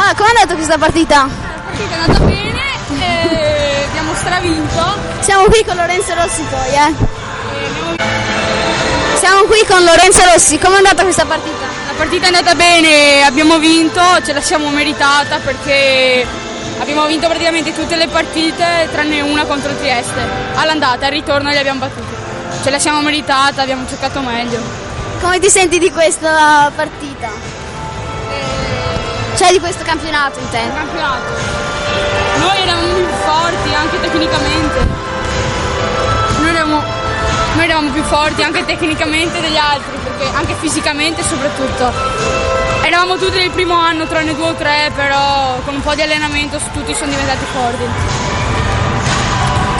Ah, com'è andata questa partita? La partita è andata bene e abbiamo stravinto. Siamo qui con Lorenzo Rossi poi, Siamo qui con Lorenzo Rossi, com'è andata questa partita? La partita è andata bene, abbiamo vinto, ce la siamo meritata perché abbiamo vinto praticamente tutte le partite tranne una contro il Trieste. All'andata, al ritorno li abbiamo battuti. Ce la siamo meritata, abbiamo giocato meglio. Come ti senti di questa partita? Cioè di questo campionato intendo. Campionato. Noi eravamo più forti anche tecnicamente. Noi eravamo più forti anche tecnicamente degli altri, perché anche fisicamente soprattutto. Eravamo tutti del primo anno, tranne 2 o 3, però con un po' di allenamento tutti sono diventati forti.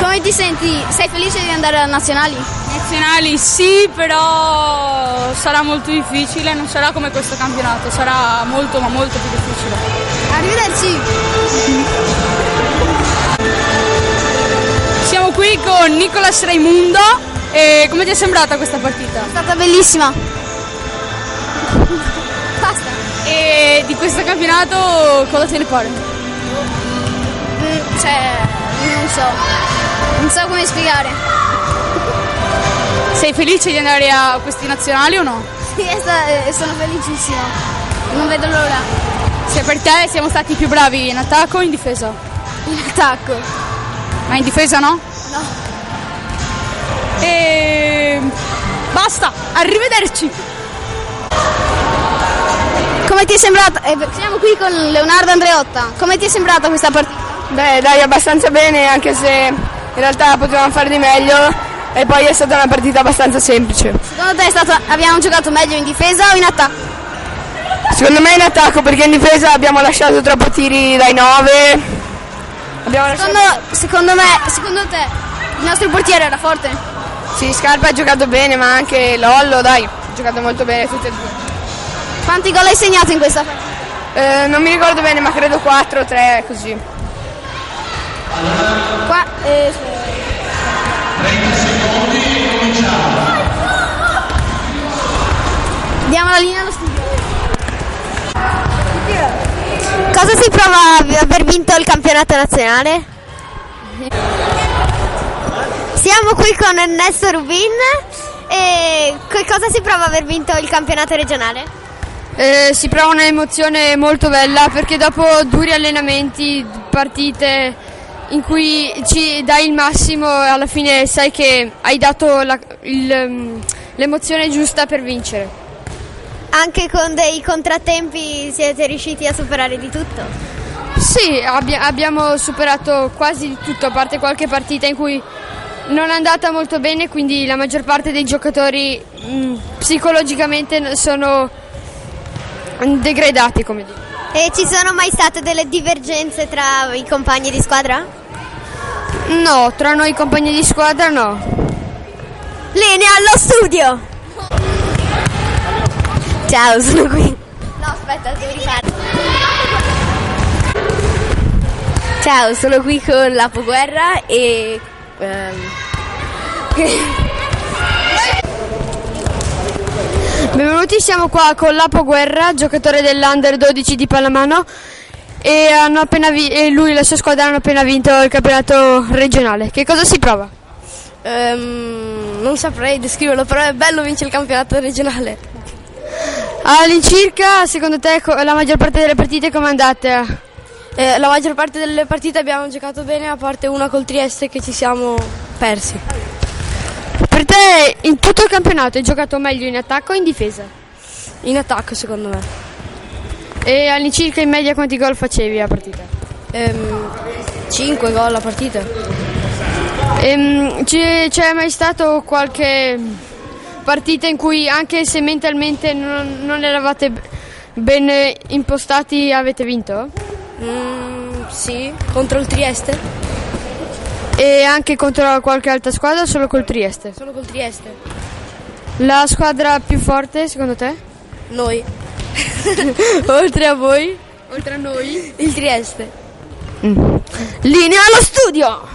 Come ti senti? Sei felice di andare alle nazionali? Nazionali sì, però sarà molto difficile, non sarà come questo campionato, sarà molto ma molto più difficile. Arrivederci! Siamo qui con Nicolas Raimundo e come ti è sembrata questa partita? È stata bellissima! Basta! E di questo campionato cosa te ne pare? Non so come spiegare. Sei felice di andare a questi nazionali o no? Sì, sono felicissima, non vedo l'ora. Se per te siamo stati più bravi in attacco o in difesa? In attacco. Ma in difesa no? No. E basta, arrivederci! Come ti è sembrata? Siamo qui con Leonardo Andreotta. Come ti è sembrata questa partita? Beh, dai, abbastanza bene, anche se in realtà potevamo fare di meglio e poi è stata una partita abbastanza semplice. Secondo te abbiamo giocato meglio in difesa o in attacco? Secondo me in attacco, perché in difesa abbiamo lasciato troppo tiri dai 9. Secondo te il nostro portiere era forte? Sì, Scarpa ha giocato bene, ma anche Lollo, dai, ha giocato molto bene tutte e due. Quanti gol hai segnato in questa partita? Non mi ricordo bene, ma credo 4 o 3, così. 30 secondi e cominciamo. Diamo la linea allo studio. Cosa si prova a aver vinto il campionato nazionale? Siamo qui con Ernesto Rubin e cosa si prova a aver vinto il campionato regionale? Si prova un'emozione molto bella perché dopo duri allenamenti, partite in cui ci dai il massimo e alla fine sai che hai dato l'emozione giusta per vincere. Anche con dei contrattempi siete riusciti a superare di tutto? Sì, abbiamo superato quasi di tutto, a parte qualche partita in cui non è andata molto bene, quindi la maggior parte dei giocatori psicologicamente sono degradati, come dire. E ci sono mai state delle divergenze tra i compagni di squadra? No, tra noi compagni di squadra no. Linea allo studio! Ciao, sono qui. No, aspetta, devo rifare. Ciao, sono qui con l'Apoguerra e... Benvenuti, siamo qua con l'Apoguerra, giocatore dell'Under 12 di pallamano e lui e la sua squadra hanno appena vinto il campionato regionale. Che cosa si prova? Non saprei descriverlo, però è bello vincere il campionato regionale. All'incirca, secondo te, la maggior parte delle partite come è andata? La maggior parte delle partite abbiamo giocato bene, a parte una col Trieste che ci siamo persi. Per te, in tutto il campionato, hai giocato meglio in attacco o in difesa? In attacco, secondo me. E all'incirca in media quanti gol facevi a partita? 5 gol a partita. C'è mai stato qualche partita in cui anche se mentalmente non eravate ben impostati avete vinto? Sì, contro il Trieste. E anche contro qualche altra squadra o solo col Trieste? Solo col Trieste. La squadra più forte secondo te? Noi. Oltre a voi? Oltre a noi? Il Trieste. Linea allo studio!